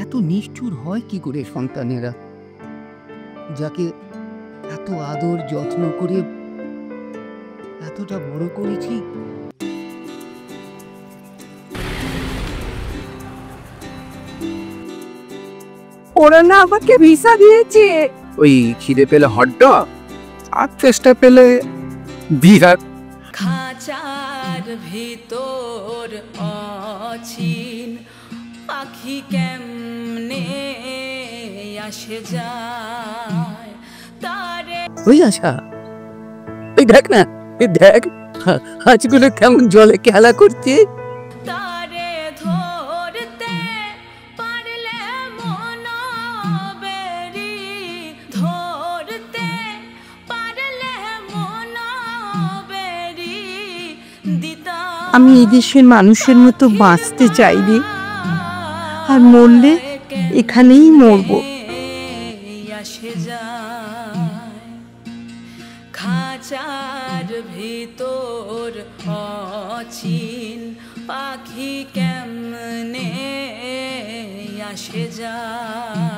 এত নিষ্ঠুর হয় কি করে সন্তানেরা, যাকে এত আদর যত্ন করে এতটা বড় করেছি। ওরা না আমাকে ভিসা দিয়েছে, ওই খিদে পেলে হটডগ আর চেষ্টা পেলে বিরাট। খাঁচার ভিতর অচিন পাখি কেমনে আসে যায় তারে। ওই আশা, ওই দেখ না, দেখ হাঁসগুলো কেমন জলে খেলা করছে। তারে ধরতে পারলে মন বেরি, ধরতে পারলে মন বেরি দিতা। আমি এদেশের মানুষের মতো বাঁচতে চাইনি, আর মরলে এখানেই মরবো। আসে যায় খাঁচার ভিতর অচিন পাখি কেমনে আসে যায়।